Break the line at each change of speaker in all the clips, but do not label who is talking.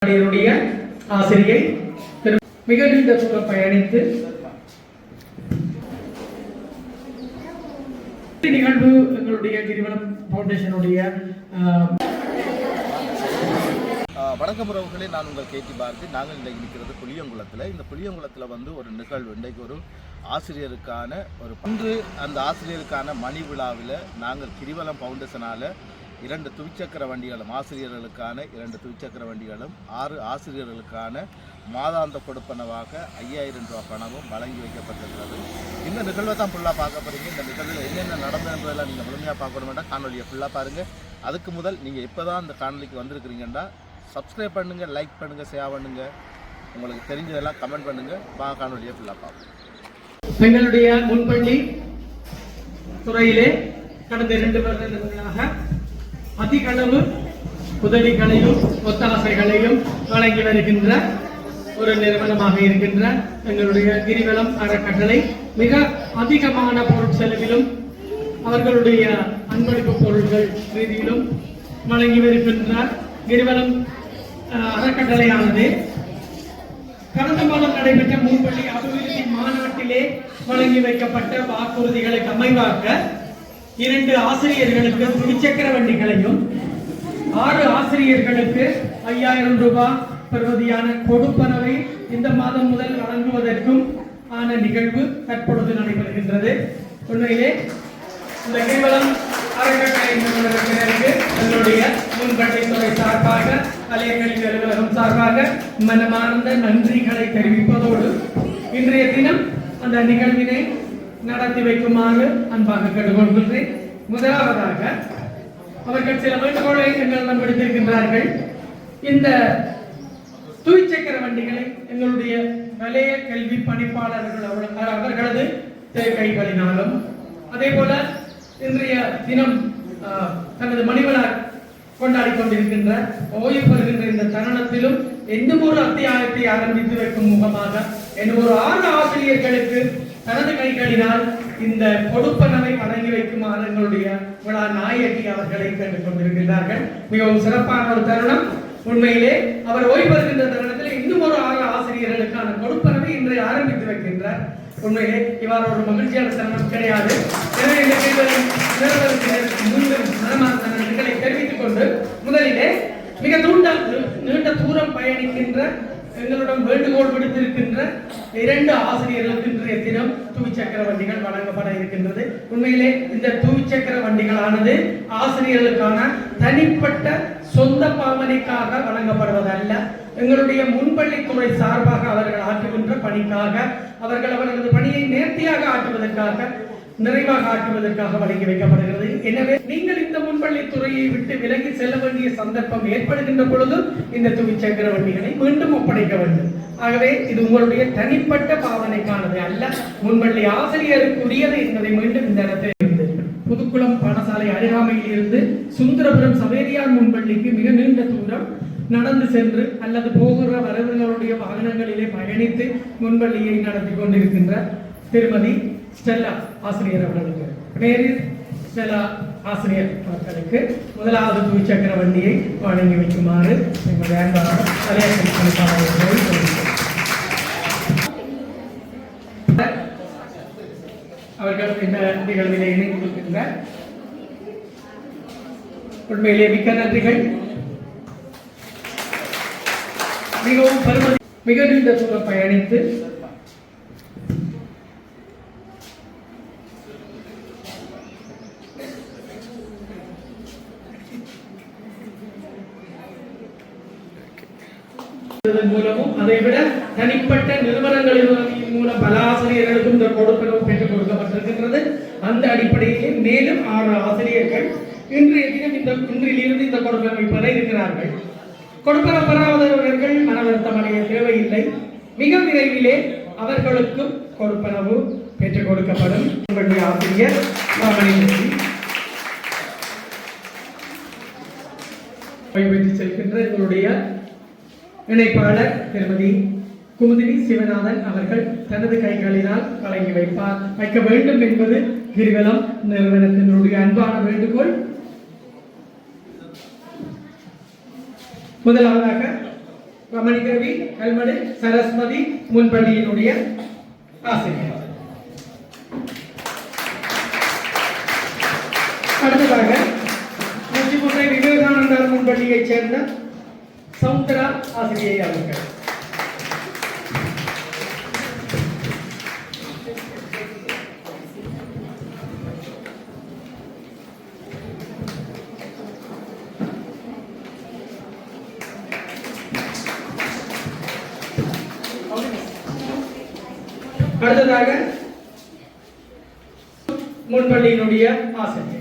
ஆசிரியை மிக நீண்ட தூரம் பயணித்து நிகழ்வு எங்களுடைய கிரிவலம் ஃபவுண்டேஷனுடைய
வணக்கம் உறவுகளே, நான் உங்கள் கேட்டி பாரதி. நாங்கள் இன்றைக்கு நிற்கிறது புளியங்குளத்தில். இந்த புளியங்குளத்தில் ஒரு நிகழ்வு, இன்றைக்கு ஒரு ஆசிரியருக்கான இன்று அந்த ஆசிரியருக்கான மணி விழாவில் நாங்கள் கிரிவலம் ஃபவுண்டேஷனால் 2 துவிச்சக்கர வண்டிகளும், ஆசிரியர்களுக்கான 2 துவிச்சக்கர வண்டிகளும் 6 ஆசிரியர்களுக்கான மாதாந்த கொடுப்பனவாக 5000 ரூபா பணமும் வழங்கி வைக்கப்பட்டிருக்கிறது. இந்த நிகழ்வை தான் ஃபுல்லாக பார்க்க போகிறீங்க. இந்த நிகழ்வில் என்னென்ன நடந்ததுன்றதெல்லாம் நீங்கள் முழுமையாக பார்க்கணுமெண்டா காணொலியை ஃபுல்லாக பாருங்கள். அதுக்கு முதல் நீங்கள் இப்போ தான் அந்த காணொலிக்கு வந்திருக்கிறீங்கன்னா சப்ஸ்கிரைப் பண்ணுங்கள், லைக் பண்ணுங்கள், ஷேர் பண்ணுங்கள், உங்களுக்கு தெரிஞ்சதெல்லாம் கமெண்ட் பண்ணுங்கள். காணொலியை ஃபுல்லாக பார்ப்போம்.
எங்களுடைய முன்பள்ளி துறையிலே கடந்த 2 வருடங்களாக அதிகளவு உதவிகளையும் ஒத்தாசைகளையும் வழங்கி வருகின்ற ஒரு நிறுவனமாக இருக்கின்ற எங்களுடைய கிரிவலம் அறக்கட்டளை மிக அதிகமான பொருட்செலவிலும் அவர்களுடைய அன்பளிப்பு பொருட்கள் ரீதியிலும் வழங்கி வருகின்ற கிரிவலம் அறக்கட்டளையானது கடந்த மாதம் நடைபெற்ற முன்பள்ளி அபிவிருத்தி மாநாட்டிலே வழங்கி வைக்கப்பட்ட வாக்குறுதிகளை அமைவாக்க 2 ஆசிரியர்களுக்கு துவிச்சக்கர வண்டிகளையும் 6 ஆசிரியர்களுக்கு 5000 ரூபாய் பெறுவதியான கொடுப்பனவை இந்த மாதம் முதல் வழங்குவதற்கும் ஆன நிகழ்வு தற்பொழுது நடைபெறுகின்றது. உண்மையிலே இந்த கிரிவலம் அறக்கட்டளை நிறுவனத்தினருக்கு எங்களுடைய முன்பள்ளித்துறை சார்பாக, கலை கல்வி அலுவலகம் சார்பாக மனமார்ந்த நன்றிகளை தெரிவிப்பதோடு இன்றைய தினம் அந்த நிகழ்வினை நடத்தி வைக்குமாறு அன்பாக கேட்டுக்கொள்கின்றேன். முதலாவதாக அவர்கள் சில வேண்டுகோளை எங்களிடம் விடுத்திருக்கின்றார்கள். இந்த துவிச்சக்கர வண்டிகளை எங்களுடைய வலய கல்வி பணிப்பாளர்கள் அவர்களது கைகளினாலும், அதே போல இன்றைய தினம் தனது மணிவிழா கொண்டாடி கொண்டிருக்கின்ற ஓய்வு பெறுகின்ற இந்த தருணத்திலும் இன்னும் ஒரு அத்தியாயத்தை ஆரம்பித்து வைக்கும் முகமாக இன்னும் ஒரு 6 ஆசிரியர்களுக்கு தனது கைகளினால் இந்த கொடுப்பனவை வழங்கி வைக்குமாறு எங்களுடைய விழா நாயகி அவர்களை கேட்டுக் கொண்டிருக்கிறார்கள். மிகவும் சிறப்பான ஒரு தருணம். உண்மையிலே அவர் ஓய்வு பெறுகின்ற தருணத்தில் இன்னும் ஒரு 6 ஆசிரியர்களுக்கான கொடுப்பனவை இன்று ஆரம்பித்து வைக்கின்றார். உண்மையிலே இவ்வாறு ஒரு மகிழ்ச்சியான தருணம் கிடையாது. எனவே நன்றிகளை தெரிவித்துக் கொண்டு முதலிலே மிக நீண்ட தூரம் பயணிக்கின்ற எங்களிடம் வேண்டுகோள் விடுத்திருக்கின்ற 2 ஆசிரியர்களுக்கு இன்றைய தினம் துவிச்சக்கர வண்டிகள் வழங்கப்பட இருக்கின்றது. உண்மையிலே இந்த துவிச்சக்கர வண்டிகளானது ஆசிரியர்களுக்கான தனிப்பட்ட சொந்த பாவனைக்காக வழங்கப்படுவதல்ல, எங்களுடைய முன்பள்ளித்துறை சார்பாக அவர்கள் ஆற்றுகின்ற பணிக்காக, அவர்களது பணியை நேர்த்தியாக ஆற்றுவதற்காக, நிறைவாக ஆற்றுவதற்காக வழங்கி வைக்கப்படுகிறது. எனவே நீங்கள் இந்த முன்பள்ளித்துறையை விட்டு விலகி செல்ல வேண்டிய சந்தர்ப்பம் ஏற்படுகின்ற பொழுது இந்த துவிச்சக்கர வண்டிகளை மீண்டும் ஒப்படைக்க வேண்டும். ஆகவே இது உங்களுடைய தனிப்பட்ட பாவனைக்கானது அல்ல, முன்பள்ளி ஆசிரியருக்குரியது என்பதை மீண்டும் இந்த இடத்தில் இருந்து புதுக்குளம் பாடசாலை அருகாமையில் இருந்து சுந்தரபுரம் சவேரியார் முன்பள்ளிக்கு மிக நீண்ட தூரம் நடந்து சென்று அல்லது போகிற வரவர்களுடைய வாகனங்களிலே பயணித்து முன்பள்ளியை நடத்தி கொண்டிருக்கின்ற திருமதி ஸ்டெல்லா ஆசிரியர் அவர்களுக்கு, பேரில் ஸ்டெல்லா ஆசிரியர் அவர்களுக்கு முதலாவது துவிச்சக்கர வண்டியை வழங்கி வைக்குமாறு எங்களுடைய அவர்கள் இந்த நிகழ்விலே இணைந்திருக்கின்ற உண்மையிலே மிக்க நன்றிகள். மிகவும் மிக நீண்ட தூரம் பயணித்து மூலமும் அதைவிட தனிப்பட்ட நிறுவனங்களின் மூலம் பல ஆசிரியர்களுக்கும் இந்த கொடுப்பனவு பெற்றுக் கொடுக்கப்பட்டிருக்கின்றது. அந்த அடிப்படையில் மேலும் 6 ஆசிரியர்கள் இன்றைய தினம் இன்றிலிருந்து இந்த கொடுப்பனவை பெற இருக்கிறார்கள். கொடுப்பனவு பெறாதவர்கள் மன வருத்தம் அடைய தேவையில்லை. மிக விரைவிலே அவர்களுக்கும் கொடுப்பனவு பெற்றுக் கொடுக்கப்படும். ஆசிரியர் பெற்று செல்கின்ற எங்களுடைய இணைப்பாளர் திருமதி குமுதினி சிவநாதன் அவர்கள் தனது கைகளினால் வழங்கி வைக்க வேண்டும் என்பது கிரிவலம் நிறுவனத்தினுடைய அன்பான வேண்டுகோள். முதலாவதாக ரமணிகவி கல்மடு சரஸ்வதி முன்பள்ளியினுடைய ஆசிரியர். அடுத்ததாக முச்சிமுட்டை விவேகானந்தர் முன்பள்ளியைச் சேர்ந்த சவுந்தரா ஆசிரியை அவர்கள். அடுத்ததாக முன்பள்ளியினுடைய ஆசிரியர்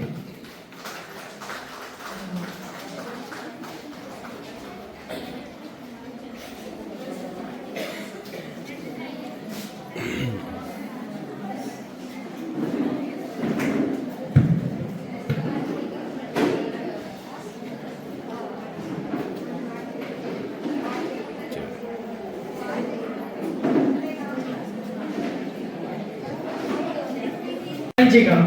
ஜிகா.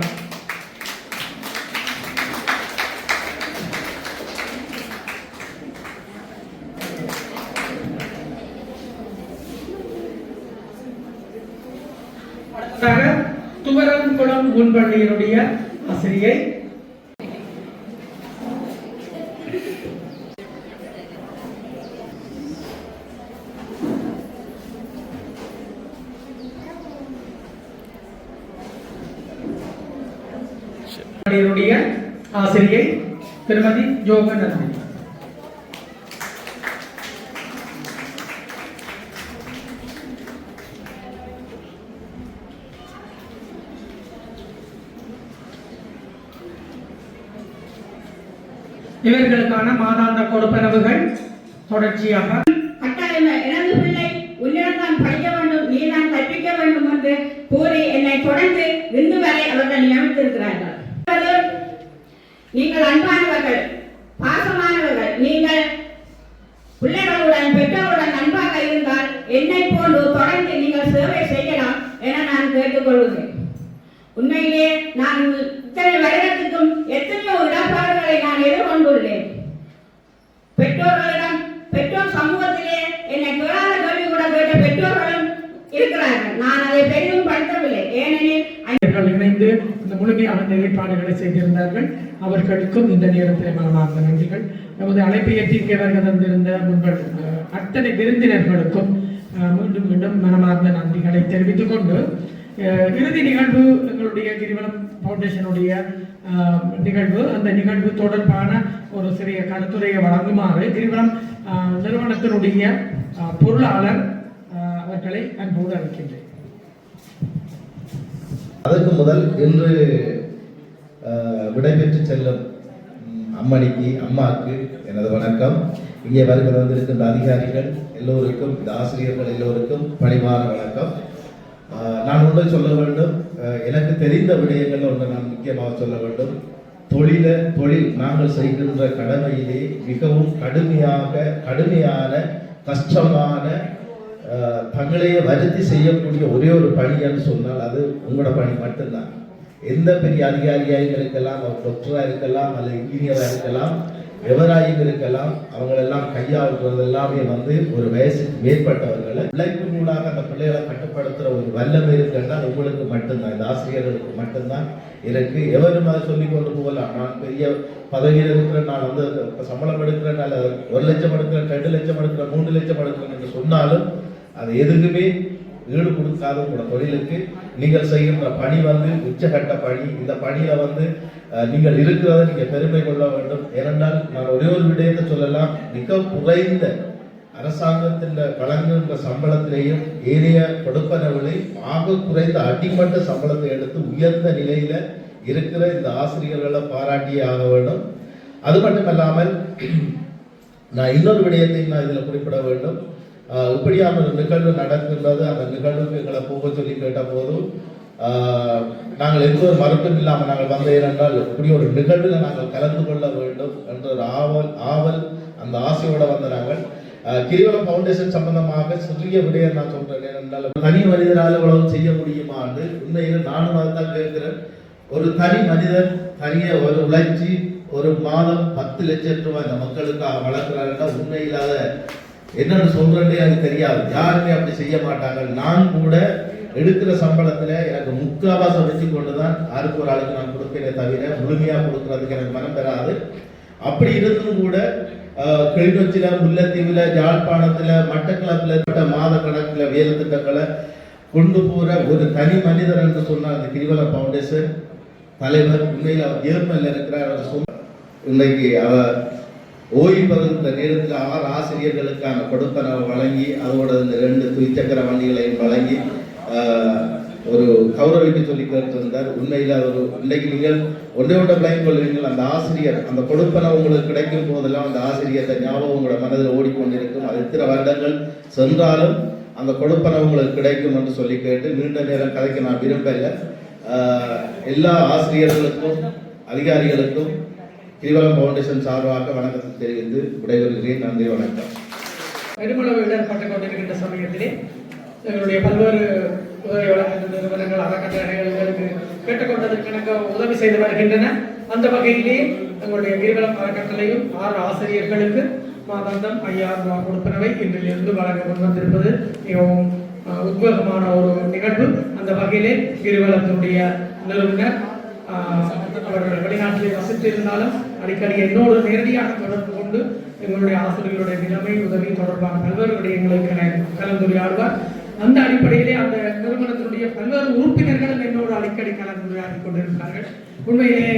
துவரங்குளம் முன்பள்ளியினுடைய ஆசிரியை ஆசிரியை திருமதி யோகநந்தி. இவர்களுக்கான மாதாந்த கொடுப்பனவுகள் தொடர்ச்சியாக
எனது பிள்ளை உன்னிடம் தான் படிக்க வேண்டும், நீ தான் கற்பிக்க வேண்டும் என்று கூறி என்னை தொடர்ந்து இன்று வரை அவர்கள் நியமித்திருக்கிறார்கள். நீங்கள் அன்பானவர்கள், பாசமானவர்கள், நீங்கள் பிள்ளைகளுடன் பெற்றோருடன் அன்பாக இருந்தால் என்னை போன்று தொடர்ந்து நீங்கள் சேவை செய்யலாம் என நான் கேட்டுக்கொள்கிறேன். உண்மையிலே நான் இத்தனை வருடத்துக்கும் எத்தனையோ இடர்பாடுகளை நான் எதிர்கொண்டுள்ளேன். பெற்றோர்களிடம், பெற்றோர் சமூகத்திலே என்னை கேளாத கேள்வி கூட கேட்ட பெற்றோர்களும் இருக்கிறார்கள். நான் அதை பெரிதும் படுத்தவில்லை. ஏனெனில்
இணைந்து இந்த முழுமையான ஏற்பாடுகளை செய்திருந்தார்கள். அவர்களுக்கும் இந்த நேரத்தில் மனமார்ந்த நன்றிகள். நமது அழைப்பை ஏற்றிக்க வருகை தந்திருந்த அத்தனை விருந்தினர்களுக்கும் மீண்டும் மீண்டும் மனமார்ந்த நன்றிகளை தெரிவித்துக் கொண்டு இறுதி நிகழ்வு எங்களுடைய கிரிவலம் ஃபவுண்டேஷனுடைய நிகழ்வு, அந்த நிகழ்வு தொடர்பான ஒரு சிறிய கருத்துரையை வழங்குமாறு கிரிவலம் நிறுவனத்தினுடைய பொருளாளர் அவர்களை அன்போடு அழைக்கின்றேன்.
அதற்கு முதல் இன்று விடைபெற்று செல்லும் அம்மாவுக்கு எனது வணக்கம். இங்கே வருகிற வந்திருக்கின்ற அதிகாரிகள் எல்லோருக்கும், இந்த ஆசிரியர்கள் எல்லோருக்கும் பணிவான வணக்கம். நான் ஒன்றை சொல்ல வேண்டும், எனக்கு தெரிந்த விடயங்கள் ஒன்று நான் முக்கியமாக சொல்ல வேண்டும். தொழில் நாங்கள் செய்கின்ற கடமையிலே மிகவும் கடுமையான கஷ்டமான தங்களையே வருத்தி செய்யக்கூடிய ஒரே ஒரு பணின்னு சொன்னால் அது உங்களோட பணி மட்டும்தான். எந்த பெரிய அதிகாரியாக இருக்கலாம், அவர் டாக்டராக இருக்கலாம், அல்லது இன்ஜினியராக இருக்கலாம், எவராயும் இருக்கலாம், அவங்களெல்லாம் கையாளுறது எல்லாமே ஒரு வயசுக்கு மேற்பட்டவர்களை உழைப்பினூடாக அந்த பிள்ளைகளை கட்டுப்படுத்துகிற ஒரு வல்லமை இருக்குன்னா உங்களுக்கு மட்டும்தான், இந்த ஆசிரியர்களுக்கு மட்டும்தான் இருக்கு. எவரும் அதை சொல்லி கொண்டு போகலாம். நான் பெரிய பதவியில் இருக்கிறேன், நான் சம்பளம் எடுக்கிறேன், அல்ல 1 லட்சம் எடுக்கிறேன், 2 லட்சம் எடுக்கிறேன், 3 லட்சம் எடுக்கிறேன் என்று சொன்னாலும் அது எதுக்குமே ஈடு கொடுக்காத உங்களோட தொழிலுக்கு நீங்கள் செய்கின்ற பணி உச்சகட்ட பணி. இந்த பணியில நீங்கள் இருக்கிறத நீங்க பெருமை கொள்ள வேண்டும். ஏனென்றால் நான் ஒரே ஒரு விடயத்தை சொல்லலாம், மிக குறைந்த அரசாங்கத்தின் வழங்குகின்ற சம்பளத்திலேயும் ஏனைய கொடுப்பனவுகளை ஆக குறைந்த அடிமட்ட சம்பளத்தை எடுத்து உயர்ந்த நிலையில இருக்கிற இந்த ஆசிரியர்களை பாராட்டியே ஆக வேண்டும். அது மட்டுமல்லாமல் நான் இன்னொரு விடயத்தையும் நான் இதில் குறிப்பிட வேண்டும். இப்படியான ஒரு நிகழ்வு நடக்கின்றது. அந்த நிகழ்வுக்கு எங்களை போக சொல்லி கேட்ட போதும் நாங்கள் எந்த ஒரு மறுப்பும் இல்லாமல் நாங்கள் வந்தேன் என்றால் இப்படி ஒரு நிகழ்வில் நாங்கள் கலந்து கொள்ள வேண்டும் என்ற ஒரு ஆவல் அந்த ஆசையோட வந்த நாங்கள் கிரிவலம் ஃபவுண்டேஷன் சம்பந்தமாக சிறிய விடயம் நான் சொல்றேன். ஏனென்றால் தனி மனிதரால் இவ்வளவு செய்ய முடியுமான்னு உண்மையில் நானும் அதுதான் கேட்கிறேன். ஒரு தனி மனிதர் தனிய ஒரு உழைச்சி ஒரு மாதம் 10 லட்சம் ரூபாய் இந்த மக்களுக்காக வளர்க்கிறாருன்னா உண்மையில்லாத என்னன்னு சொல்றேன்னே அது தெரியாது. யாருமே அப்படி செய்ய மாட்டாங்க. நான் கூட எடுக்கிற சம்பளத்துல எனக்கு முக்காவாசம் வச்சு கொண்டுதான் யாருக்கு ஒரு ஆளுக்கு நான் கொடுப்பேனே தவிர முழுமையா கொடுக்கறதுக்கு எனக்கு மனம் பெறாது. அப்படி இருந்தும் கூட கிளிநொச்சியில, முல்லைத்தீவுல, யாழ்ப்பாணத்துல, மட்டக்களப்புல மாத கணக்குல வேலை திட்டங்களை கொண்டு போற ஒரு தனி மனிதர் என்று சொன்ன அந்த கிரிவலம் ஃபவுண்டேஷன் தலைவர் உண்மையில் அவர் ஏர்மல்ல இருக்கிறார். அவர் இன்னைக்கு அவர் ஓய்வு பெறுகின்ற நேரத்தில் 6 ஆசிரியர்களுக்கான கொடுப்பனவை வழங்கி அதோட இந்த 2 துவிச்சக்கர வண்டிகளையும் வழங்கி ஒரு கௌரவிக்க சொல்லி கேட்டிருந்தார். உண்மையில் அது ஒரு இன்னைக்கு நீங்கள் ஒன்றை பிளைன் கொள்வீங்கள். அந்த ஆசிரியர் அந்த கொடுப்பனவு உங்களுக்கு கிடைக்கும் போதெல்லாம் அந்த ஆசிரியர் ஞாபகம் உங்களோட மனதில் ஓடிக்கொண்டிருக்கும். அது எத்தனை வருடங்கள் சென்றாலும் அந்த கொடுப்பனவு உங்களுக்கு கிடைக்கும் என்று சொல்லி கேட்டு நீண்ட நேரம் கதைக்க நான் விரும்பல. எல்லா ஆசிரியர்களுக்கும் அதிகாரிகளுக்கும் கிரிவலம் ஃபவுண்டேஷன் சார்பாக வணக்கத்தை தெரிவித்து விடைபெறுகிறேன். நன்றி, வணக்கம்.
பெருமளவு இடர்பட்டுக் கொண்டிருக்கின்ற சமயத்திலே எங்களுடைய பல்வேறு உதவி வழங்குகின்ற நிறுவனங்கள், அறக்கட்டளைகளுக்கு கேட்டுக்கொண்டதற்கெனக்கு உதவி செய்து வருகின்றன. அந்த வகையிலே எங்களுடைய கிரிவலம் அறக்கட்டளையும் 6 ஆசிரியர்களுக்கு மாதாந்தம் 5000 ரூபாய் கொடுப்பனவை இன்றிலிருந்து வழங்க முன்வந்திருப்பது மிகவும் உத்வேகமான ஒரு நிகழ்வு. அந்த வகையிலே கிரிவலத்தினுடைய நிறுவனர் அவர்கள் வெளிநாட்டில் வசித்து இருந்தாலும் அடிக்கடி என்னோடு நேரடியாக தொடர்பு கொண்டு எங்களுடைய ஆசிரியர்களுடைய நிலைமை, உதவி தொடர்பான பல்வேறு விடயங்களை கலந்துரையாடுவார். அந்த அடிப்படையிலே அந்த நிறுவனத்தினுடைய பல்வேறு உறுப்பினர்களும் என்னோடு அடிக்கடி கலந்துரையாடி கொண்டிருக்கிறார்கள். உண்மையிலே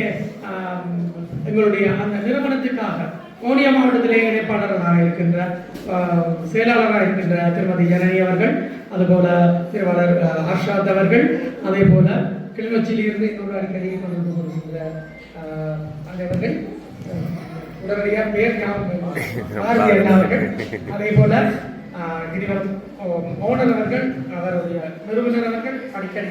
எங்களுடைய அந்த நிறுவனத்துக்காக கோனியா மாவட்டத்திலே இணைப்பாளராக இருக்கின்ற செயலாளராக இருக்கின்ற திருமதி ஜனனி அவர்கள், அதுபோல திருவாளர் ஹர்ஷாத் அவர்கள், அதே போல கிளிநொச்சியிலிருந்து என்னோட அடிக்கடி கொண்டு வருகின்ற அந்தவர்கள் உடனடியாக பேர் அவர்கள், அதே போல கிரிவலம் ஓனர் அவர்கள், அவருடைய நிறுவனர் அவர்கள் அடிக்கடி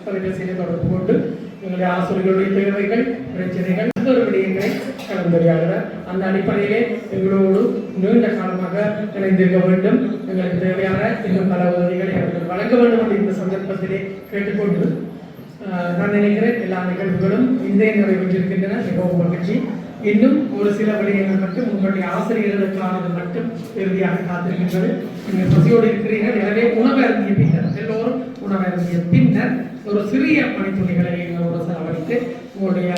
தொலைபேசியில் தொடர்பு கொண்டு எங்களுடைய ஆசிரியர்களுடைய தேவைகள், பிரச்சனைகள், ஒவ்வொரு விடயங்களை கலந்துரையாடுகிறார். அந்த அடிப்படையிலே எங்களோடு நீண்ட காலமாக இணைந்திருக்க வேண்டும். எங்களுக்கு தேவையான இன்னும் பல உதவிகளை அவர்கள் வழங்க வேண்டும் என்று இந்த சந்தர்ப்பத்திலே கேட்டுக்கொண்டு நான் நினைக்கிறேன் எல்லா நிகழ்வுகளும் இந்தே நிறைவேற்றிருக்கின்றன. மிகவும் மகிழ்ச்சி. இன்னும் ஒரு சில விடயங்கள் மட்டும் உங்களுடைய ஆசிரியர்களுக்கானது மட்டும் இறுதியாக காத்திருக்கின்றது. நீங்கள் பசியோடு இருக்கிறீர்கள். எனவே உணவு அருந்திய பின்னர், எல்லோரும் உணவு அருந்திய பின்னர் ஒரு சிறிய பணித்துறைகளை எங்களோடு செலவழித்து உங்களுடைய